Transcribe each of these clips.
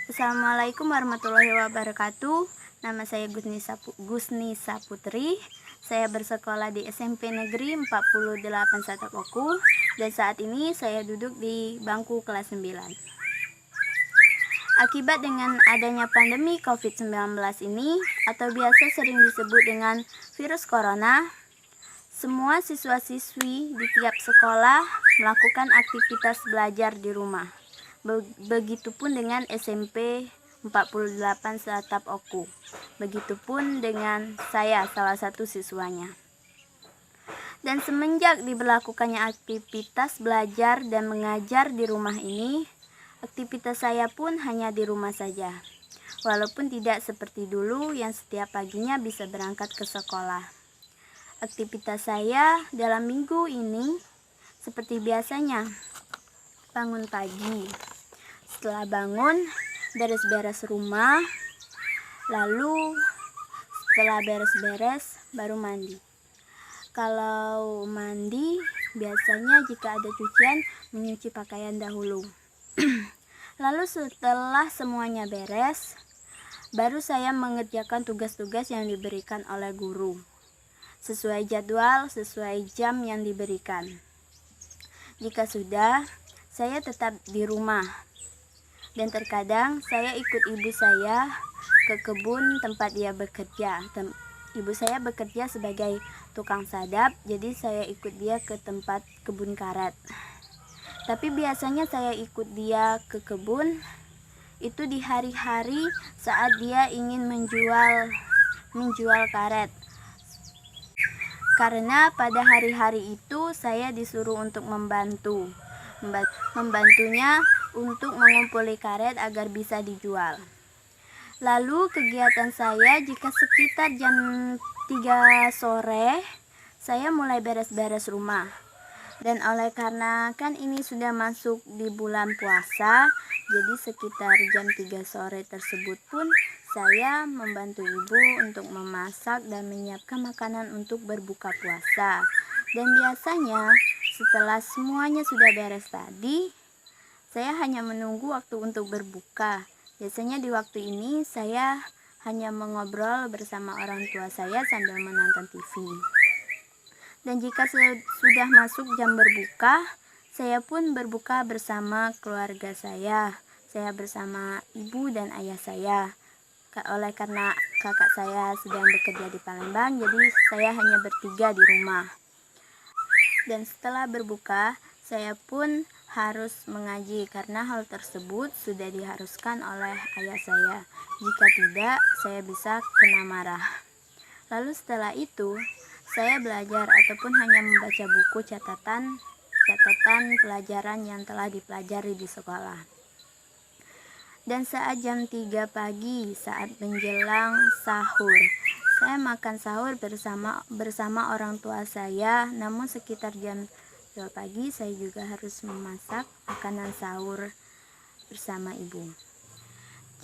Assalamualaikum warahmatullahi wabarakatuh. Nama saya Gusnisa Putri. Saya bersekolah di SMP Negeri 48 Satakoku dan saat ini saya duduk di bangku kelas 9. Akibat dengan adanya pandemi COVID-19 ini atau biasa sering disebut dengan virus corona, semua siswa-siswi di tiap sekolah melakukan aktivitas belajar di rumah. Begitupun dengan SMP 48 Satap Oku. Begitupun dengan saya, salah satu siswanya. Dan semenjak diberlakukannya aktivitas belajar dan mengajar di rumah ini, aktivitas saya pun hanya di rumah saja. Walaupun tidak seperti dulu yang setiap paginya bisa berangkat ke sekolah. Aktivitas saya dalam minggu ini seperti biasanya, bangun pagi. Setelah bangun, beres-beres rumah, lalu setelah beres-beres baru mandi. Kalau mandi, biasanya jika ada cucian, menyuci pakaian dahulu. Lalu setelah semuanya beres, baru saya mengerjakan tugas-tugas yang diberikan oleh guru. Sesuai jadwal, sesuai jam yang diberikan. Jika sudah, saya tetap di rumah. Dan terkadang saya ikut ibu saya ke kebun tempat dia bekerja. Ibu saya bekerja sebagai tukang sadap, jadi saya ikut dia ke tempat kebun karet. Tapi biasanya saya ikut dia ke kebun itu di hari-hari saat dia ingin menjual karet. Karena pada hari-hari itu saya disuruh untuk membantunya untuk mengumpuli karet agar bisa dijual. Lalu kegiatan saya jika sekitar jam 3 sore, saya mulai beres-beres rumah. Dan oleh karena kan ini sudah masuk di bulan puasa, jadi sekitar jam 3 sore tersebut pun saya membantu ibu untuk memasak dan menyiapkan makanan untuk berbuka puasa. Dan biasanya setelah semuanya sudah beres tadi, saya hanya menunggu waktu untuk berbuka. Biasanya di waktu ini saya hanya mengobrol bersama orang tua saya sambil menonton TV. Dan jika sudah masuk jam berbuka, saya pun berbuka bersama keluarga saya. Saya bersama ibu dan ayah saya. Oleh karena kakak saya sedang bekerja di Palembang, jadi saya hanya bertiga di rumah. Dan setelah berbuka, saya pun harus mengaji karena hal tersebut sudah diharuskan oleh ayah saya. Jika tidak, saya bisa kena marah. Lalu setelah itu, saya belajar ataupun hanya membaca buku catatan pelajaran yang telah dipelajari di sekolah. Dan saat jam 3 pagi, saat menjelang sahur, saya makan sahur bersama orang tua saya, namun sekitar jam 2 pagi saya juga harus memasak makanan sahur bersama ibu.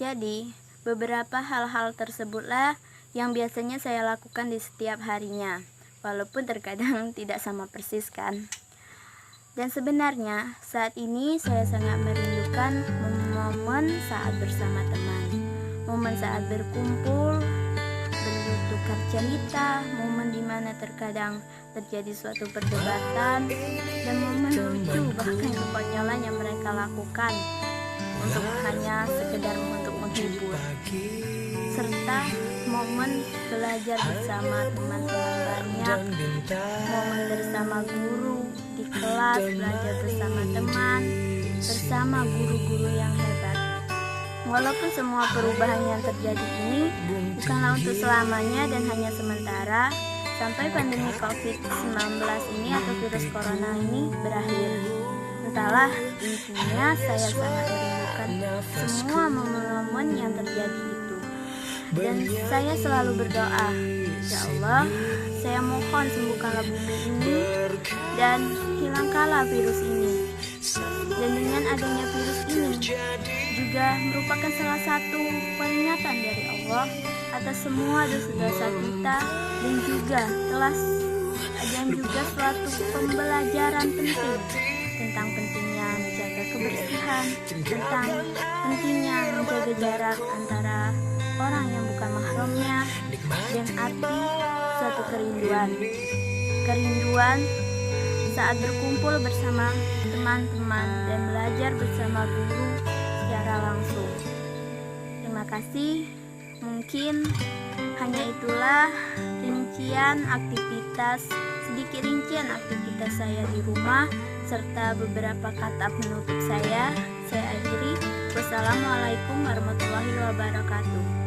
Jadi, beberapa hal-hal tersebutlah yang biasanya saya lakukan di setiap harinya, walaupun terkadang tidak sama persis kan. Dan sebenarnya saat ini saya sangat merindukan momen saat bersama teman, momen saat berkumpul, bertukar cerita, momen dimana terkadang terjadi suatu perdebatan, dan momen lucu bahkan kekonyolan yang mereka lakukan untuk hanya sekedar untuk menghibur, serta momen belajar bersama teman-teman banyak, momen bersama guru di kelas, belajar bersama teman, bersama guru-guru yang hebat. Walaupun semua perubahan yang terjadi ini bukanlah untuk selamanya dan hanya sementara, sampai pandemi COVID-19 ini atau virus corona ini berakhir. Entahlah, intinya saya sangat merindukan semua momen-momen yang terjadi itu. Dan saya selalu berdoa, ya Allah, saya mohon sembuhkanlah bumi ini dan hilangkanlah virus ini. Dan dengan adanya virus ini juga merupakan salah satu peringatan dari Allah atas semua dosa-dosa kita, dan juga suatu pembelajaran penting tentang pentingnya menjaga kebersihan, tentang pentingnya menjaga jarak antara orang yang bukan mahramnya, dan arti suatu kerinduan. Kerinduan saat berkumpul bersama teman-teman dan belajar bersama guru secara langsung. Terima kasih. Mungkin hanya itulah sedikit rincian aktivitas saya di rumah serta beberapa kata penutup saya. Saya akhiri. Wassalamualaikum warahmatullahi wabarakatuh.